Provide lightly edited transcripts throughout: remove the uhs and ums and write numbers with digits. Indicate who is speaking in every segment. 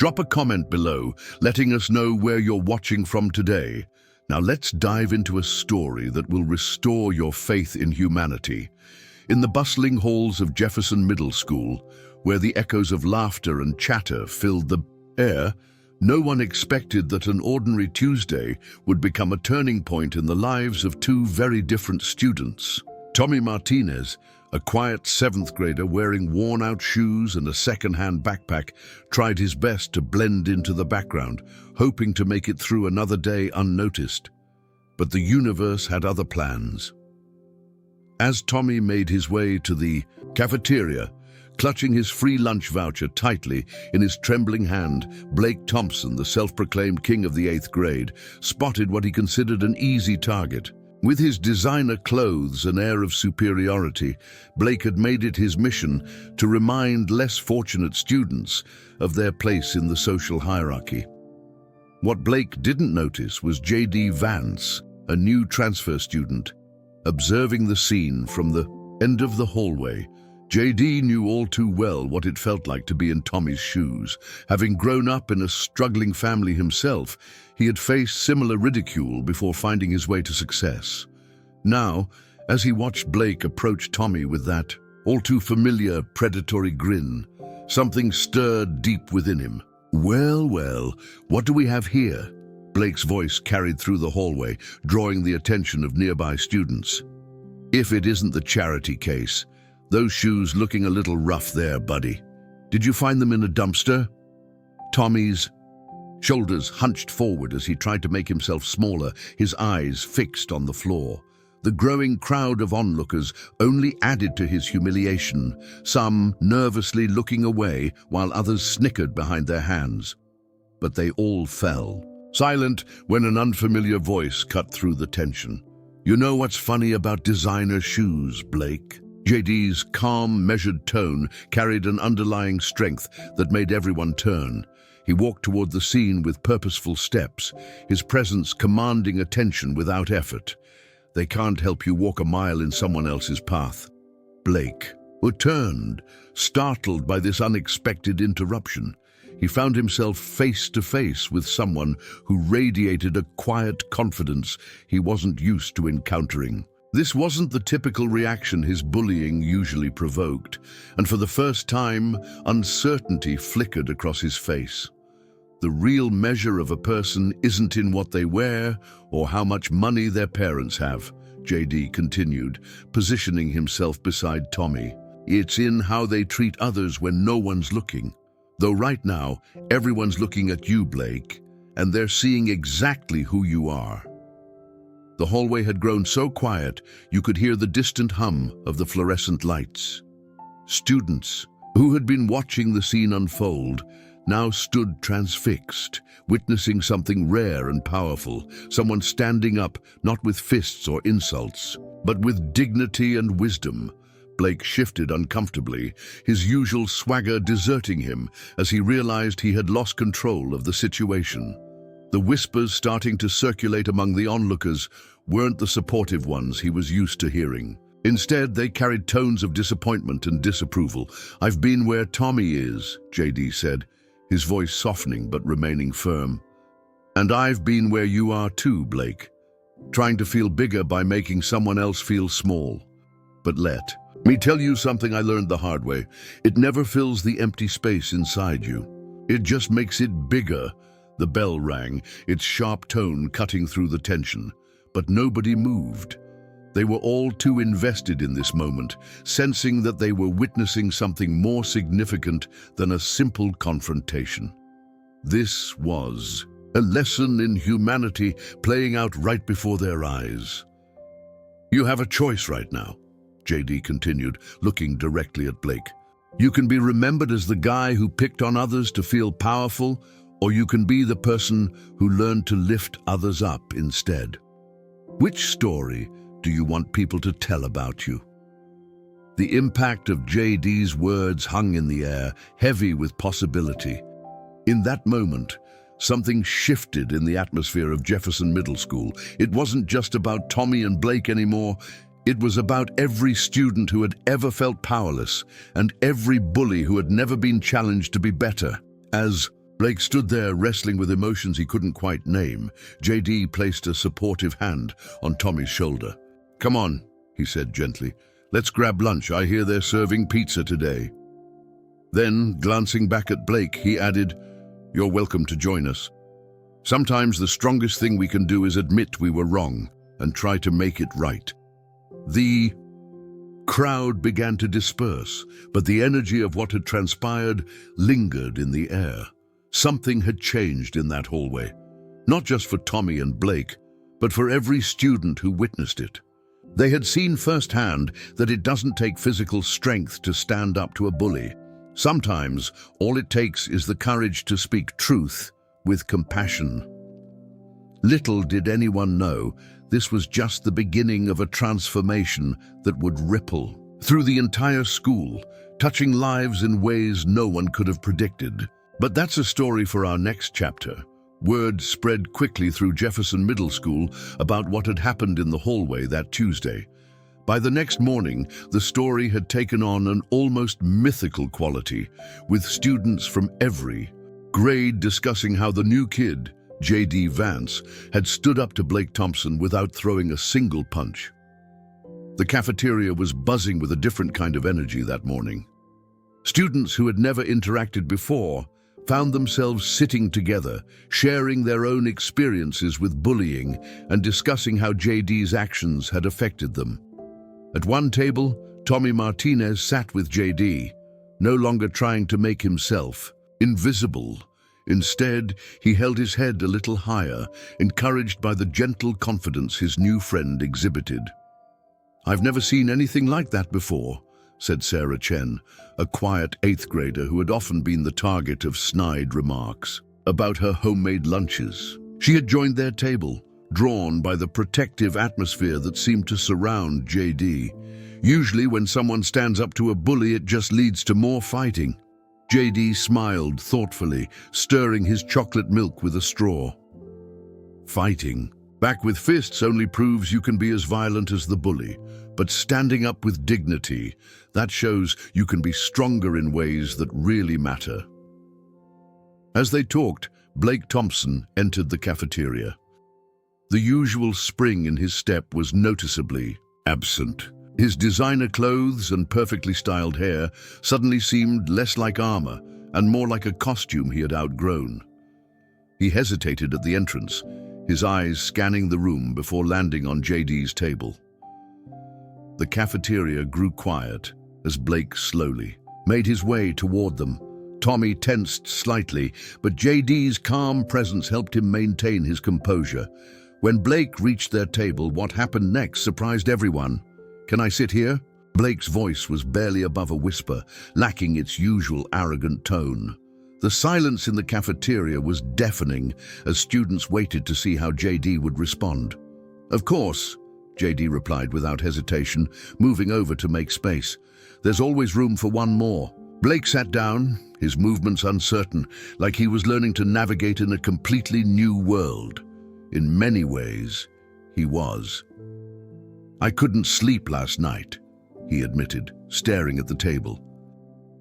Speaker 1: Drop a comment below, letting us know where you're watching from today. Now let's dive into a story that will restore your faith in humanity. In the bustling halls of Jefferson Middle School, where the echoes of laughter and chatter filled the air, no one expected that an ordinary Tuesday would become a turning point in the lives of two very different students. Tommy Martinez, a quiet seventh grader wearing worn-out shoes and a second-hand backpack, tried his best to blend into the background, hoping to make it through another day unnoticed. But the universe had other plans. As Tommy made his way to the cafeteria, clutching his free lunch voucher tightly in his trembling hand, Blake Thompson, the self-proclaimed king of the 8th grade, spotted what he considered an easy target. With his designer clothes and air of superiority, Blake had made it his mission to remind less fortunate students of their place in the social hierarchy. What Blake didn't notice was J.D. Vance, a new transfer student. Observing the scene from the end of the hallway, J.D. knew all too well what it felt like to be in Tommy's shoes. Having grown up in a struggling family himself, he had faced similar ridicule before finding his way to success. Now, as he watched Blake approach Tommy with that all too familiar predatory grin, something stirred deep within him. "Well, well, what do we have here?" Blake's voice carried through the hallway, drawing the attention of nearby students. "If it isn't the charity case, those shoes looking a little rough there, buddy. Did you find them in a dumpster?" Tommy's shoulders hunched forward as he tried to make himself smaller, his eyes fixed on the floor. The growing crowd of onlookers only added to his humiliation, some nervously looking away while others snickered behind their hands. But they all fell silent when an unfamiliar voice cut through the tension. "You know what's funny about designer shoes, Blake?" JD's calm, measured tone carried an underlying strength that made everyone turn. He walked toward the scene with purposeful steps, his presence commanding attention without effort. "They can't help you walk a mile in someone else's path." Blake, who turned, startled by this unexpected interruption. He found himself face to face with someone who radiated a quiet confidence he wasn't used to encountering. This wasn't the typical reaction his bullying usually provoked, and for the first time, uncertainty flickered across his face. The real measure of a person isn't in what they wear or how much money their parents have, JD continued, positioning himself beside Tommy. It's in how they treat others when no one's looking. Though right now, everyone's looking at you, Blake, and they're seeing exactly who you are. The hallway had grown so quiet, you could hear the distant hum of the fluorescent lights. Students, who had been watching the scene unfold, now stood transfixed, witnessing something rare and powerful, someone standing up, not with fists or insults, but with dignity and wisdom. Blake shifted uncomfortably, his usual swagger deserting him as he realized he had lost control of the situation. The whispers starting to circulate among the onlookers weren't the supportive ones he was used to hearing. Instead, they carried tones of disappointment and disapproval. "I've been where Tommy is," JD said, his voice softening but remaining firm. "And I've been where you are too, Blake, trying to feel bigger by making someone else feel small. But let me tell you something I learned the hard way. It never fills the empty space inside you. It just makes it bigger." The bell rang, its sharp tone cutting through the tension. But nobody moved. They were all too invested in this moment, sensing that they were witnessing something more significant than a simple confrontation. This was a lesson in humanity playing out right before their eyes. "You have a choice right now," JD continued, looking directly at Blake. "You can be remembered as the guy who picked on others to feel powerful, or you can be the person who learned to lift others up instead. Which story do you want people to tell about you?" The impact of JD's words hung in the air, heavy with possibility. In that moment, something shifted in the atmosphere of Jefferson Middle School. It wasn't just about Tommy and Blake anymore. It was about every student who had ever felt powerless and every bully who had never been challenged to be better. As Blake stood there, wrestling with emotions he couldn't quite name. JD placed a supportive hand on Tommy's shoulder. "Come on," he said gently. "Let's grab lunch. I hear they're serving pizza today." Then, glancing back at Blake, he added, "You're welcome to join us. Sometimes the strongest thing we can do is admit we were wrong and try to make it right." The crowd began to disperse, but the energy of what had transpired lingered in the air. Something had changed in that hallway, not just for Tommy and Blake, but for every student who witnessed it. They had seen firsthand that it doesn't take physical strength to stand up to a bully. Sometimes all it takes is the courage to speak truth with compassion. Little did anyone know, this was just the beginning of a transformation that would ripple through the entire school, touching lives in ways no one could have predicted. But that's a story for our next chapter. Word spread quickly through Jefferson Middle School about what had happened in the hallway that Tuesday. By the next morning, the story had taken on an almost mythical quality, with students from every grade discussing how the new kid, J.D. Vance, had stood up to Blake Thompson without throwing a single punch. The cafeteria was buzzing with a different kind of energy that morning. Students who had never interacted before found themselves sitting together, sharing their own experiences with bullying and discussing how JD's actions had affected them. At one table, Tommy Martinez sat with JD, no longer trying to make himself invisible. Instead, he held his head a little higher, encouraged by the gentle confidence his new friend exhibited. "I've never seen anything like that before," said Sarah Chen, a quiet 8th grader who had often been the target of snide remarks about her homemade lunches. She had joined their table, drawn by the protective atmosphere that seemed to surround JD. Usually when someone stands up to a bully, it just leads to more fighting. JD smiled thoughtfully, stirring his chocolate milk with a straw. Fighting back with fists only proves you can be as violent as the bully, but standing up with dignity, that shows you can be stronger in ways that really matter. As they talked, Blake Thompson entered the cafeteria. The usual spring in his step was noticeably absent. His designer clothes and perfectly styled hair suddenly seemed less like armor and more like a costume he had outgrown. He hesitated at the entrance, his eyes scanning the room before landing on JD's table. The cafeteria grew quiet as Blake slowly made his way toward them. Tommy tensed slightly, but JD's calm presence helped him maintain his composure. When Blake reached their table, what happened next surprised everyone. "Can I sit here?" Blake's voice was barely above a whisper, lacking its usual arrogant tone. The silence in the cafeteria was deafening as students waited to see how JD would respond. "Of course," JD replied without hesitation, moving over to make space. "There's always room for one more." Blake sat down, his movements uncertain, like he was learning to navigate in a completely new world. In many ways, he was. "I couldn't sleep last night," he admitted, staring at the table.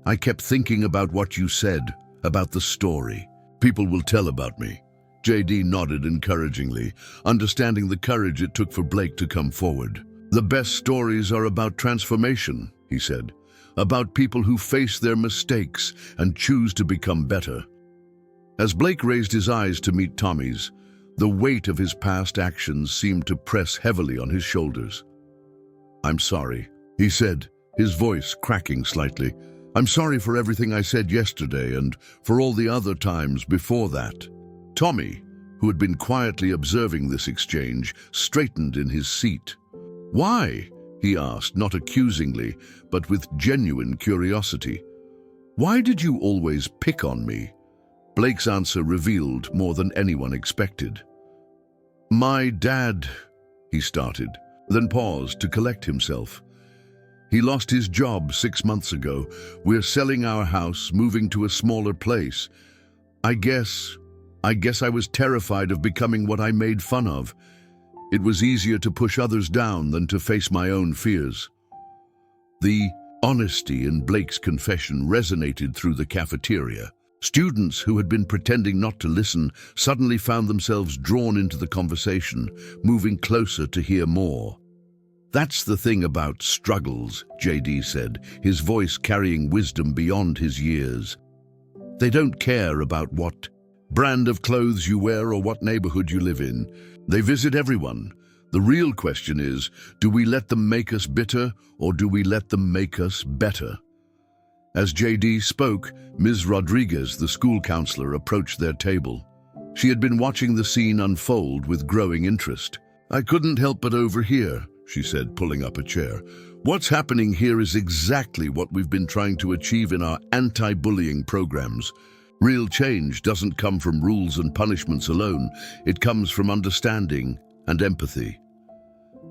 Speaker 1: "I kept thinking about what you said, about the story. People will tell about me." JD nodded encouragingly, understanding the courage it took for Blake to come forward. "The best stories are about transformation," he said, "about people who face their mistakes and choose to become better." As Blake raised his eyes to meet Tommy's, the weight of his past actions seemed to press heavily on his shoulders. "I'm sorry," he said, his voice cracking slightly. "I'm sorry for everything I said yesterday and for all the other times before that." Tommy, who had been quietly observing this exchange, straightened in his seat. "Why?" he asked, not accusingly, but with genuine curiosity. "Why did you always pick on me?" Blake's answer revealed more than anyone expected. "My dad," he started, then paused to collect himself. "He lost his job 6 months ago. We're selling our house, moving to a smaller place. I guess I was terrified of becoming what I made fun of. It was easier to push others down than to face my own fears." The honesty in Blake's confession resonated through the cafeteria. Students who had been pretending not to listen suddenly found themselves drawn into the conversation, moving closer to hear more. "That's the thing about struggles," JD said, his voice carrying wisdom beyond his years. "They don't care about what brand of clothes you wear or what neighborhood you live in. They visit everyone. The real question is, do we let them make us bitter or do we let them make us better?" As JD spoke, Ms. Rodriguez, the school counselor, approached their table. She had been watching the scene unfold with growing interest. "I couldn't help but overhear," she said, pulling up a chair. "What's happening here is exactly what we've been trying to achieve in our anti-bullying programs. Real change doesn't come from rules and punishments alone. It comes from understanding and empathy."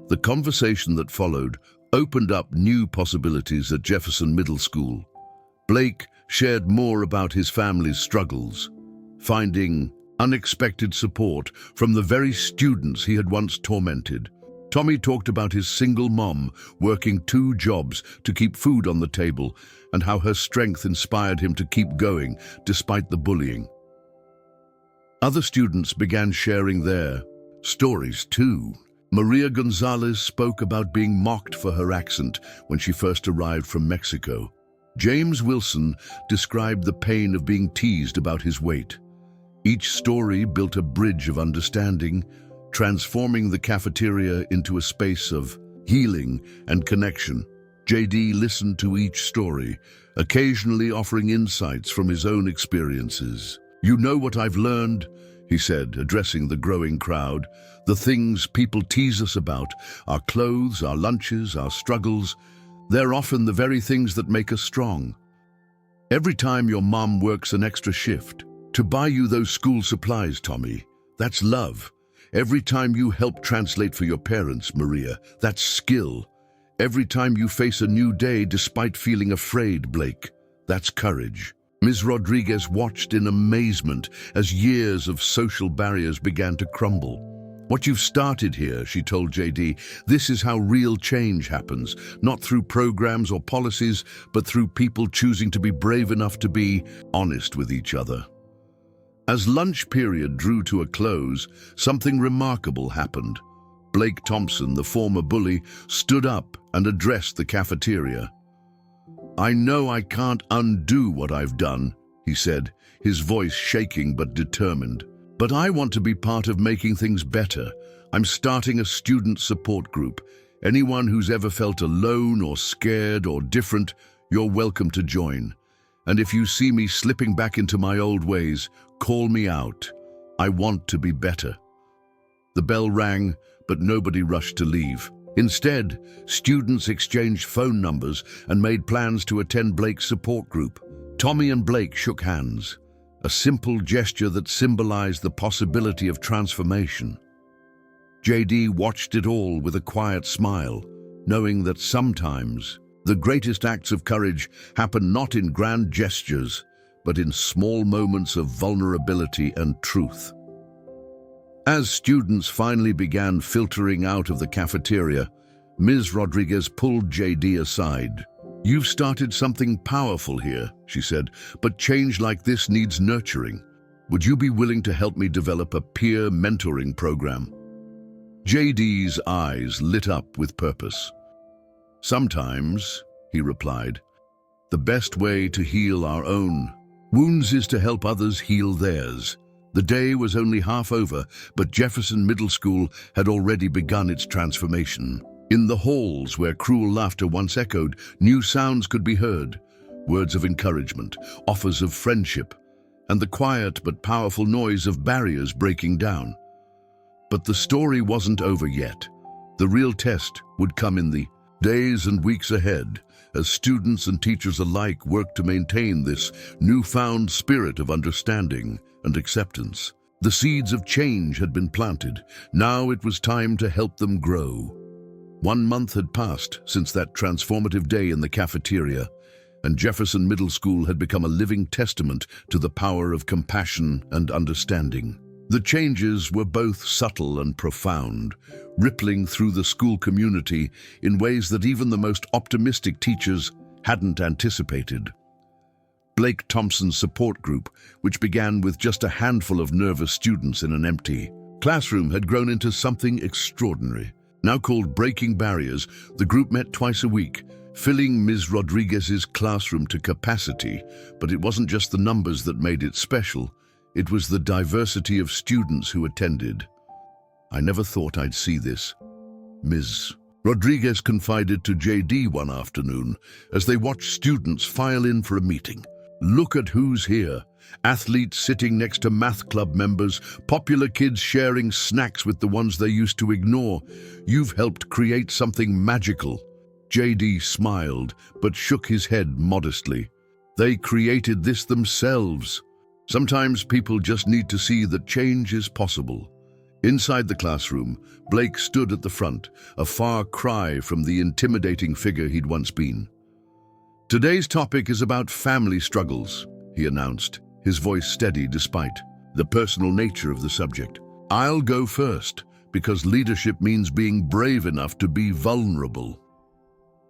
Speaker 1: The conversation that followed opened up new possibilities at Jefferson Middle School. Blake shared more about his family's struggles, finding unexpected support from the very students he had once tormented. Tommy talked about his single mom working 2 jobs to keep food on the table and how her strength inspired him to keep going despite the bullying. Other students began sharing their stories too. Maria Gonzalez spoke about being mocked for her accent when she first arrived from Mexico. James Wilson described the pain of being teased about his weight. Each story built a bridge of understanding, transforming the cafeteria into a space of healing and connection. JD listened to each story, occasionally offering insights from his own experiences. "You know what I've learned?" he said, addressing the growing crowd. "The things people tease us about, our clothes, our lunches, our struggles, they're often the very things that make us strong. Every time your mom works an extra shift to buy you those school supplies, Tommy, that's love. Every time you help translate for your parents, Maria, that's skill. Every time you face a new day despite feeling afraid, Blake, that's courage." Ms. Rodriguez watched in amazement as years of social barriers began to crumble. "What you've started here," she told JD, "this is how real change happens, not through programs or policies, but through people choosing to be brave enough to be honest with each other." As lunch period drew to a close, something remarkable happened. Blake Thompson, the former bully, stood up and addressed the cafeteria. "I know I can't undo what I've done," he said, his voice shaking but determined. "But I want to be part of making things better. I'm starting a student support group. Anyone who's ever felt alone or scared or different, you're welcome to join. And if you see me slipping back into my old ways, call me out. I want to be better." The bell rang, but nobody rushed to leave. Instead, students exchanged phone numbers and made plans to attend Blake's support group. Tommy and Blake shook hands, a simple gesture that symbolized the possibility of transformation. JD watched it all with a quiet smile, knowing that sometimes the greatest acts of courage happen not in grand gestures, but in small moments of vulnerability and truth. As students finally began filtering out of the cafeteria, Ms. Rodriguez pulled JD aside. "You've started something powerful here," she said, "but change like this needs nurturing. Would you be willing to help me develop a peer mentoring program?" JD's eyes lit up with purpose. "Sometimes," he replied, "the best way to heal our own wounds is to help others heal theirs." The day was only half over, but Jefferson Middle School had already begun its transformation. In the halls where cruel laughter once echoed, new sounds could be heard, words of encouragement, offers of friendship, and the quiet but powerful noise of barriers breaking down. But the story wasn't over yet. The real test would come in the days and weeks ahead, as students and teachers alike worked to maintain this newfound spirit of understanding and acceptance. The seeds of change had been planted. Now it was time to help them grow. 1 month had passed since that transformative day in the cafeteria, and Jefferson Middle School had become a living testament to the power of compassion and understanding. The changes were both subtle and profound, rippling through the school community in ways that even the most optimistic teachers hadn't anticipated. Blake Thompson's support group, which began with just a handful of nervous students in an empty classroom, had grown into something extraordinary. Now called Breaking Barriers, the group met twice a week, filling Ms. Rodriguez's classroom to capacity. But it wasn't just the numbers that made it special. It was the diversity of students who attended. "I never thought I'd see this," Ms. Rodriguez confided to JD one afternoon as they watched students file in for a meeting. "Look at who's here. Athletes sitting next to math club members, popular kids sharing snacks with the ones they used to ignore. You've helped create something magical." JD smiled, but shook his head modestly. "They created this themselves." Sometimes people just need to see that change is possible. Inside the classroom, Blake stood at the front, a far cry from the intimidating figure he'd once been. "Today's topic is about family struggles," he announced, his voice steady despite the personal nature of the subject. "I'll go first, because leadership means being brave enough to be vulnerable."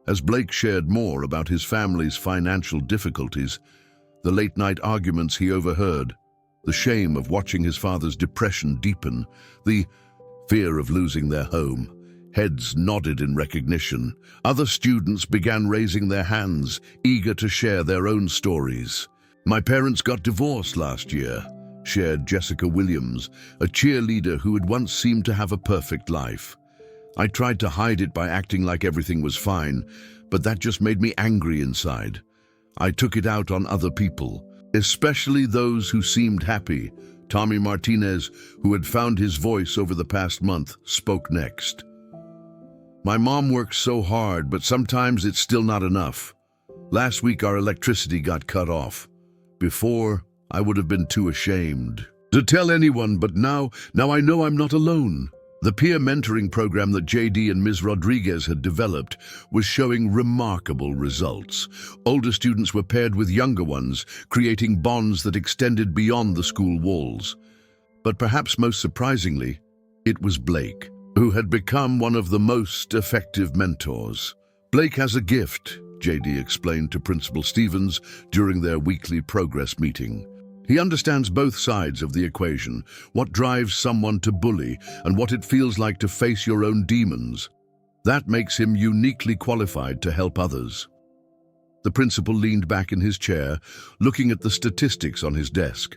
Speaker 1: As Blake shared more about his family's financial difficulties, the late-night arguments he overheard, the shame of watching his father's depression deepen, the fear of losing their home, heads nodded in recognition. Other students began raising their hands, eager to share their own stories. "My parents got divorced last year," shared Jessica Williams, a cheerleader who had once seemed to have a perfect life. "I tried to hide it by acting like everything was fine, but that just made me angry inside. I took it out on other people, especially those who seemed happy." Tommy Martinez, who had found his voice over the past month, spoke next. "My mom works so hard, but sometimes it's still not enough. Last week our electricity got cut off. Before, I would have been too ashamed to tell anyone, but now I know I'm not alone." The peer mentoring program that JD and Ms. Rodriguez had developed was showing remarkable results. Older students were paired with younger ones, creating bonds that extended beyond the school walls. But perhaps most surprisingly, it was Blake, who had become one of the most effective mentors. "Blake has a gift," JD explained to Principal Stevens during their weekly progress meeting. "He understands both sides of the equation, what drives someone to bully and what it feels like to face your own demons. That makes him uniquely qualified to help others." The principal leaned back in his chair, looking at the statistics on his desk.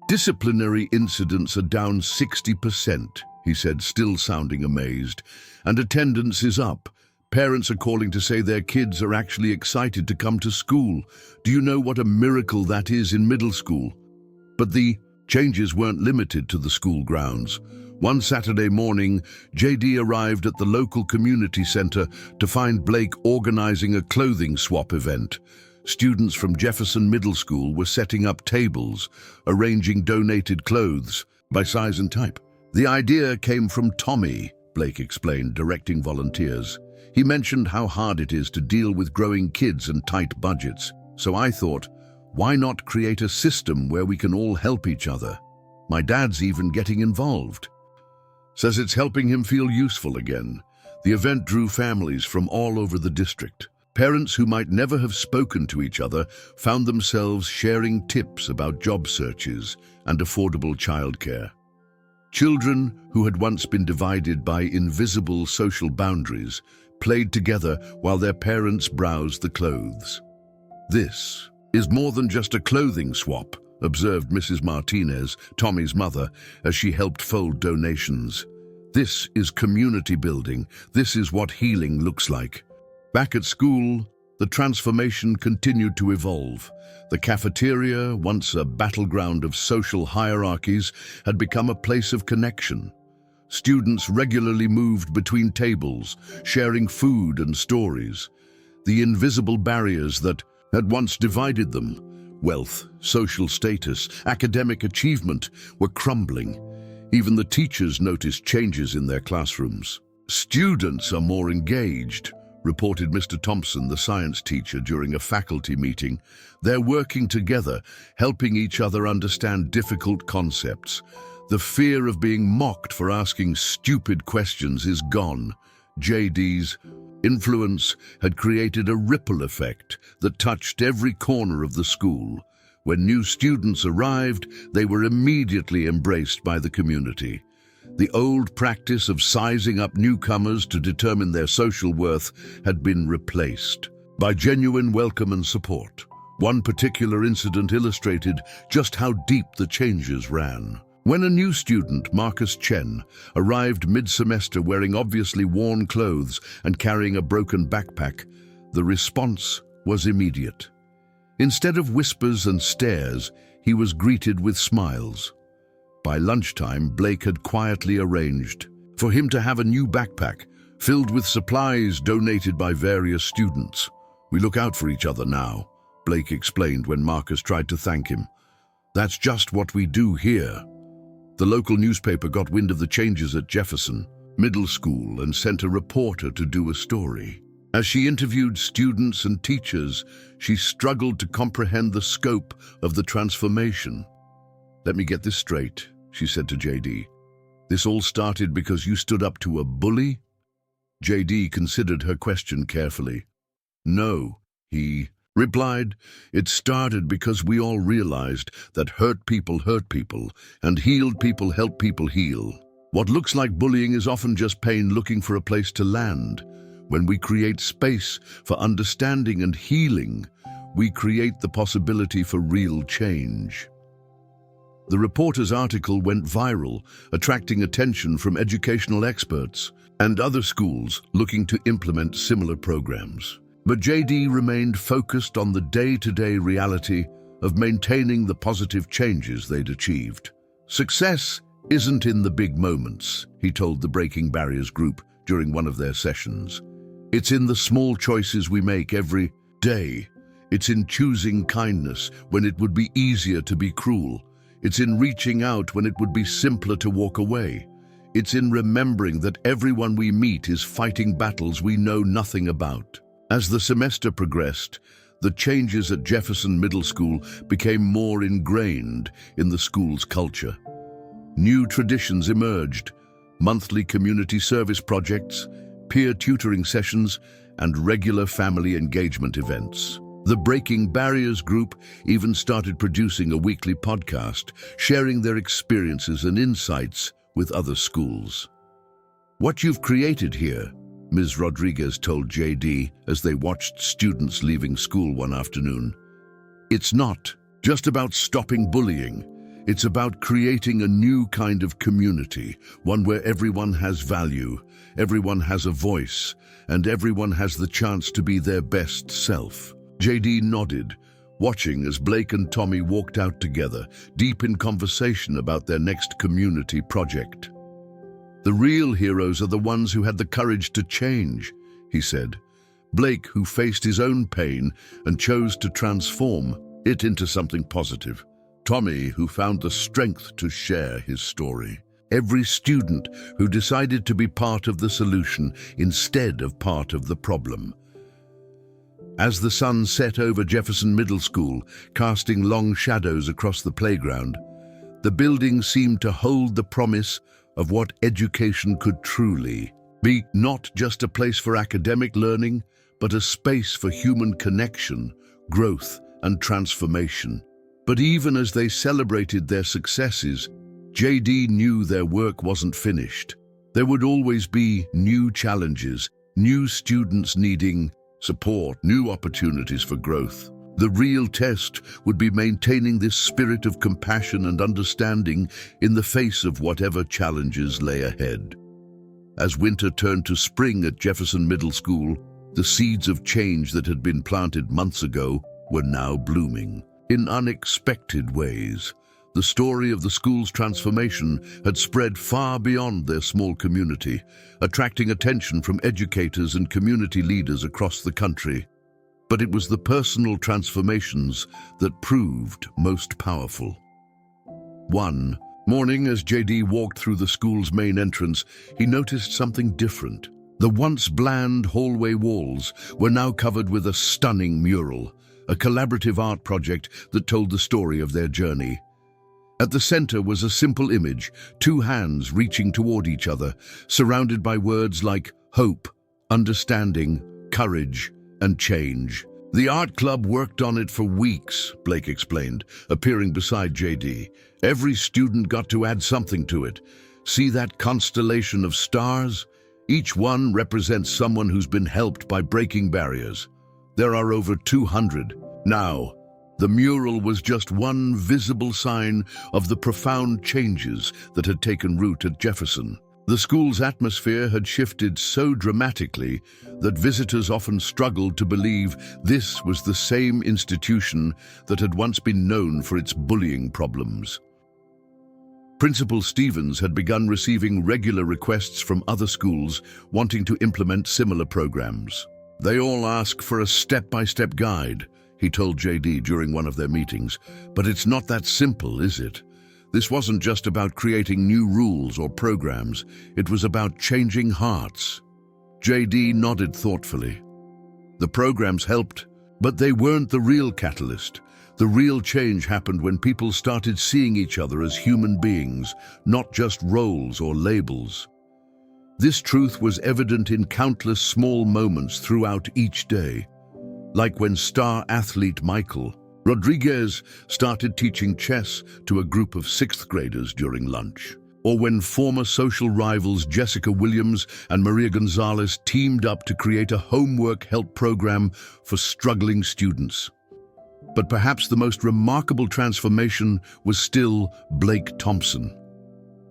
Speaker 1: "Disciplinary incidents are down 60%, he said, still sounding amazed, "and attendance is up. Parents are calling to say their kids are actually excited to come to school. Do you know what a miracle that is in middle school?" But the changes weren't limited to the school grounds. One Saturday morning, JD arrived at the local community center to find Blake organizing a clothing swap event. Students from Jefferson Middle School were setting up tables, arranging donated clothes by size and type. "The idea came from Tommy," Blake explained, directing volunteers. "He mentioned how hard it is to deal with growing kids and tight budgets. So I thought, why not create a system where we can all help each other? My dad's even getting involved." Says it's helping him feel useful again. The event drew families from all over the district. Parents who might never have spoken to each other found themselves sharing tips about job searches and affordable childcare. Children who had once been divided by invisible social boundaries played together while their parents browsed the clothes. "This is more than just a clothing swap," observed Mrs. Martinez, Tommy's mother, as she helped fold donations. "This is community building. This is what healing looks like." Back at school, the transformation continued to evolve. The cafeteria, once a battleground of social hierarchies, had become a place of connection. Students regularly moved between tables, sharing food and stories. The invisible barriers that had once divided them, wealth, social status, academic achievement, were crumbling. Even the teachers noticed changes in their classrooms. "Students are more engaged," reported Mr. Thompson, the science teacher, during a faculty meeting. "They're working together, helping each other understand difficult concepts. The fear of being mocked for asking stupid questions is gone." JD's influence had created a ripple effect that touched every corner of the school. When new students arrived, they were immediately embraced by the community. The old practice of sizing up newcomers to determine their social worth had been replaced by genuine welcome and support. One particular incident illustrated just how deep the changes ran. When a new student, Marcus Chen, arrived mid-semester wearing obviously worn clothes and carrying a broken backpack, the response was immediate. Instead of whispers and stares, he was greeted with smiles. By lunchtime, Blake had quietly arranged for him to have a new backpack filled with supplies donated by various students. "We look out for each other now," Blake explained when Marcus tried to thank him. "That's just what we do here." The local newspaper got wind of the changes at Jefferson Middle School and sent a reporter to do a story. As she interviewed students and teachers, she struggled to comprehend the scope of the transformation. "Let me get this straight," she said to JD. "This all started because you stood up to a bully?" JD considered her question carefully. "No," he replied. "It started because we all realized that hurt people and healed people help people heal. What looks like bullying is often just pain looking for a place to land. When we create space for understanding and healing, we create the possibility for real change." The reporter's article went viral, attracting attention from educational experts and other schools looking to implement similar programs. But JD remained focused on the day-to-day reality of maintaining the positive changes they'd achieved. "Success isn't in the big moments," he told the Breaking Barriers group during one of their sessions. "It's in the small choices we make every day. It's in choosing kindness when it would be easier to be cruel. It's in reaching out when it would be simpler to walk away. It's in remembering that everyone we meet is fighting battles we know nothing about." As the semester progressed, the changes at Jefferson Middle School became more ingrained in the school's culture. New traditions emerged: monthly community service projects, peer tutoring sessions, and regular family engagement events. The Breaking Barriers group even started producing a weekly podcast, sharing their experiences and insights with other schools. "What you've created here," Ms. Rodriguez told JD as they watched students leaving school one afternoon, "it's not just about stopping bullying. It's about creating a new kind of community, one where everyone has value, everyone has a voice, and everyone has the chance to be their best self." JD nodded, watching as Blake and Tommy walked out together, deep in conversation about their next community project. "The real heroes are the ones who had the courage to change," he said. "Blake, who faced his own pain and chose to transform it into something positive. Tommy, who found the strength to share his story. Every student who decided to be part of the solution instead of part of the problem." As the sun set over Jefferson Middle School, casting long shadows across the playground, the building seemed to hold the promise of what education could truly be: not just a place for academic learning, but a space for human connection, growth, and transformation. But even as they celebrated their successes, JD knew their work wasn't finished. There would always be new challenges, new students needing support, new opportunities for growth. The real test would be maintaining this spirit of compassion and understanding in the face of whatever challenges lay ahead. As winter turned to spring at Jefferson Middle School, the seeds of change that had been planted months ago were now blooming. In unexpected ways, the story of the school's transformation had spread far beyond their small community, attracting attention from educators and community leaders across the country. But it was the personal transformations that proved most powerful. One morning, as JD walked through the school's main entrance, he noticed something different. The once bland hallway walls were now covered with a stunning mural, a collaborative art project that told the story of their journey. At the center was a simple image, two hands reaching toward each other, surrounded by words like hope, understanding, courage, and change. The art club worked on it for weeks, Blake explained, appearing beside JD. Every student got to add something to it. See that constellation of stars? Each one represents someone who's been helped by breaking barriers. There are over 200. Now, the mural was just one visible sign of the profound changes that had taken root at Jefferson. The school's atmosphere had shifted so dramatically that visitors often struggled to believe this was the same institution that had once been known for its bullying problems. Principal Stevens had begun receiving regular requests from other schools wanting to implement similar programs. They all ask for a step-by-step guide, he told JD during one of their meetings. But it's not that simple, is it? This wasn't just about creating new rules or programs. It was about changing hearts. JD nodded thoughtfully. The programs helped, but they weren't the real catalyst. The real change happened when people started seeing each other as human beings, not just roles or labels. This truth was evident in countless small moments throughout each day, like when star athlete Michael Rodriguez started teaching chess to a group of sixth graders during lunch, or when former social rivals Jessica Williams and Maria Gonzalez teamed up to create a homework help program for struggling students. But perhaps the most remarkable transformation was still Blake Thompson.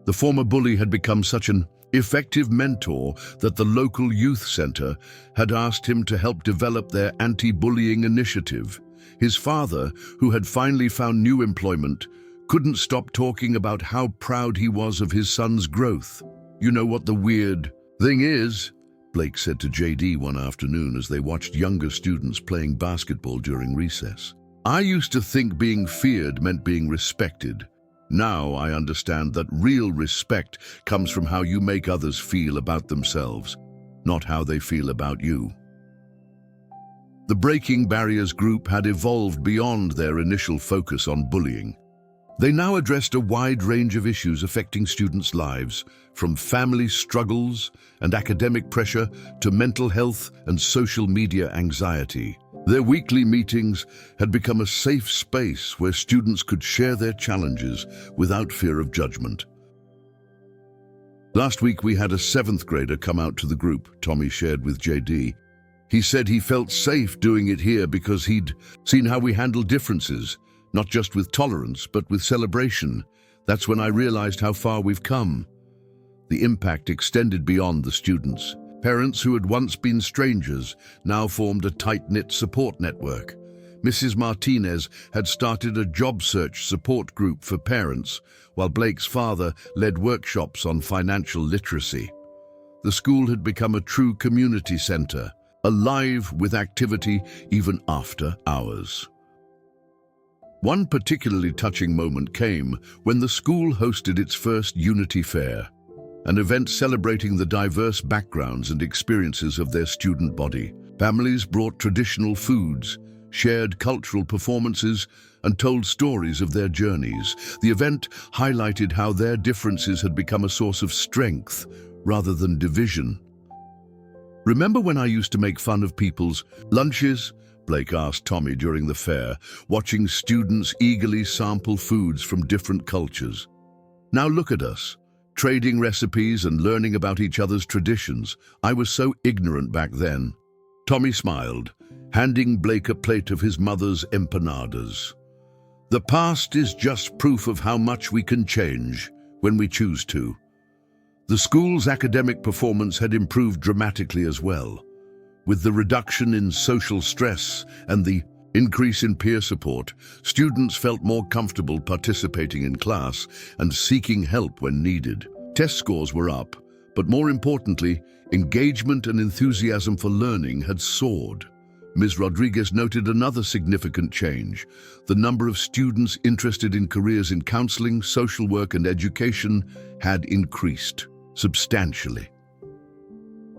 Speaker 1: The former bully had become such an effective mentor that the local youth center had asked him to help develop their anti-bullying initiative. His father, who had finally found new employment, couldn't stop talking about how proud he was of his son's growth. You know what the weird thing is? Blake said to JD one afternoon as they watched younger students playing basketball during recess. I used to think being feared meant being respected. Now I understand that real respect comes from how you make others feel about themselves, not how they feel about you. The Breaking Barriers group had evolved beyond their initial focus on bullying. They now addressed a wide range of issues affecting students' lives, from family struggles and academic pressure to mental health and social media anxiety. Their weekly meetings had become a safe space where students could share their challenges without fear of judgment. Last week we had a seventh grader come out to the group, Tommy shared with JD. He said he felt safe doing it here because he'd seen how we handle differences, not just with tolerance, but with celebration. That's when I realized how far we've come. The impact extended beyond the students. Parents who had once been strangers now formed a tight-knit support network. Mrs. Martinez had started a job search support group for parents, while Blake's father led workshops on financial literacy. The school had become a true community center, alive with activity even after hours. One particularly touching moment came when the school hosted its first Unity Fair, an event celebrating the diverse backgrounds and experiences of their student body. Families brought traditional foods, shared cultural performances, and told stories of their journeys. The event highlighted how their differences had become a source of strength rather than division. Remember when I used to make fun of people's lunches? Blake asked Tommy during the fair, watching students eagerly sample foods from different cultures. Now look at us, trading recipes and learning about each other's traditions. I was so ignorant back then. Tommy smiled, handing Blake a plate of his mother's empanadas. The past is just proof of how much we can change when we choose to. The school's academic performance had improved dramatically as well. With the reduction in social stress and the increase in peer support, students felt more comfortable participating in class and seeking help when needed. Test scores were up, but more importantly, engagement and enthusiasm for learning had soared. Ms. Rodriguez noted another significant change. The number of students interested in careers in counseling, social work, and education had increased substantially.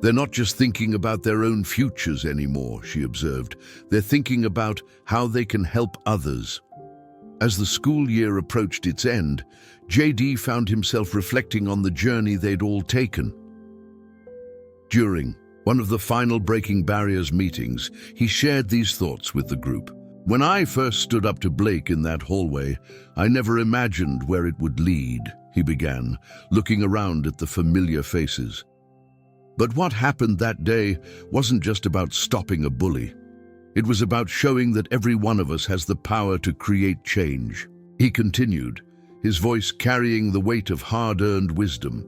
Speaker 1: They're not just thinking about their own futures anymore, she observed. They're thinking about how they can help others. As the school year approached its end, JD found himself reflecting on the journey they'd all taken. During One of the final Breaking Barriers meetings, he shared these thoughts with the group. "When I first stood up to Blake in that hallway, I never imagined where it would lead," he began, looking around at the familiar faces. But what happened that day wasn't just about stopping a bully. It was about showing that every one of us has the power to create change. He continued, his voice carrying the weight of hard-earned wisdom.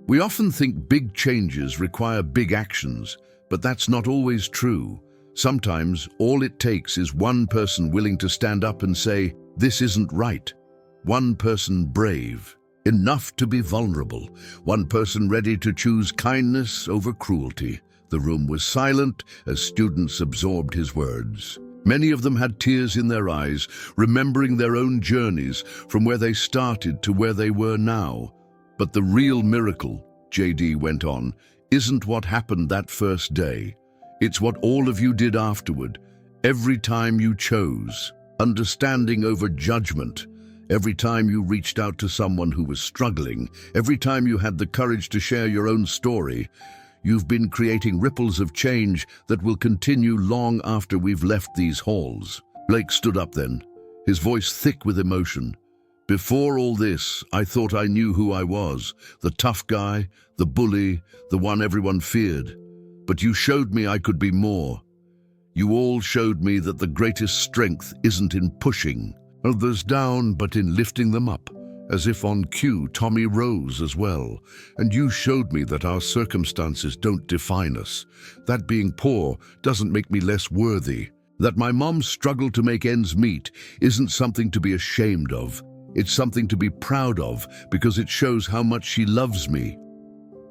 Speaker 1: "We often think big changes require big actions, but that's not always true. Sometimes all it takes is one person willing to stand up and say, 'This isn't right.' One person brave, enough to be vulnerable. One person ready to choose kindness over cruelty." The room was silent as students absorbed his words. Many of them had tears in their eyes, remembering their own journeys from where they started to where they were now. "But the real miracle," JD went on, "isn't what happened that first day. It's what all of you did afterward. Every time you chose, understanding over judgment. Every time you reached out to someone who was struggling. Every time you had the courage to share your own story. You've been creating ripples of change that will continue long after we've left these halls." Blake stood up then, his voice thick with emotion. "Before all this, I thought I knew who I was, the tough guy, the bully, the one everyone feared. But you showed me I could be more. You all showed me that the greatest strength isn't in pushing others down, but in lifting them up." As if on cue, Tommy rose as well. "And you showed me that our circumstances don't define us. That being poor doesn't make me less worthy. That my mom struggled to make ends meet isn't something to be ashamed of. It's something to be proud of because it shows how much she loves me."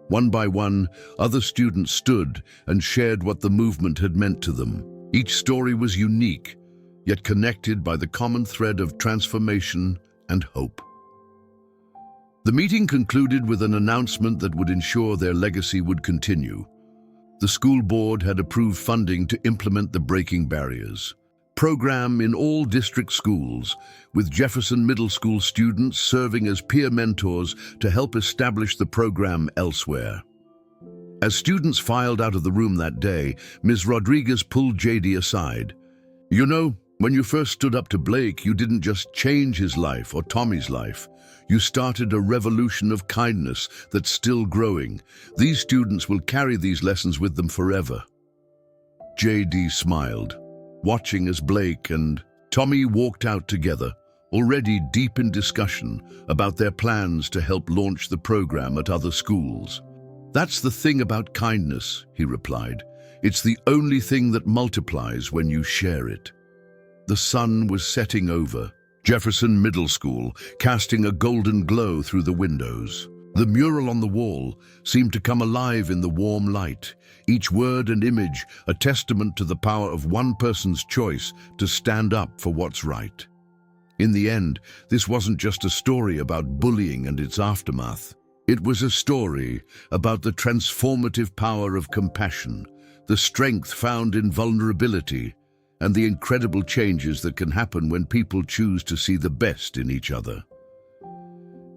Speaker 1: One by one, other students stood and shared what the movement had meant to them. Each story was unique, yet connected by the common thread of transformation and hope. The meeting concluded with an announcement that would ensure their legacy would continue. The school board had approved funding to implement the Breaking Barriers program in all district schools, with Jefferson Middle School students serving as peer mentors to help establish the program elsewhere. As students filed out of the room that day, Ms. Rodriguez pulled JD aside. "You know, when you first stood up to Blake, you didn't just change his life or Tommy's life. You started a revolution of kindness that's still growing. These students will carry these lessons with them forever." JD smiled, watching as Blake and Tommy walked out together, already deep in discussion about their plans to help launch the program at other schools. "That's the thing about kindness," he replied. "It's the only thing that multiplies when you share it." The sun was setting over Jefferson Middle School, casting a golden glow through the windows. The mural on the wall seemed to come alive in the warm light, each word and image a testament to the power of one person's choice to stand up for what's right. In the end, this wasn't just a story about bullying and its aftermath. It was a story about the transformative power of compassion, the strength found in vulnerability, and the incredible changes that can happen when people choose to see the best in each other.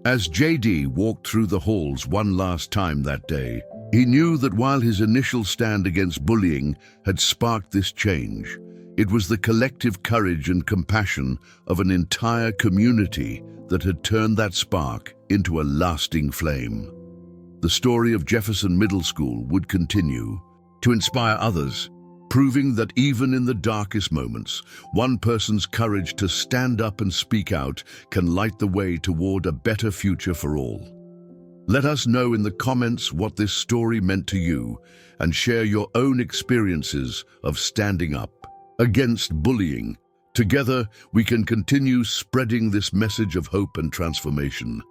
Speaker 1: As JD walked through the halls one last time that day, he knew that while his initial stand against bullying had sparked this change, it was the collective courage and compassion of an entire community that had turned that spark into a lasting flame. The story of Jefferson Middle School would continue to inspire others, proving that even in the darkest moments, one person's courage to stand up and speak out can light the way toward a better future for all. Let us know in the comments what this story meant to you and share your own experiences of standing up against bullying. Together, we can continue spreading this message of hope and transformation.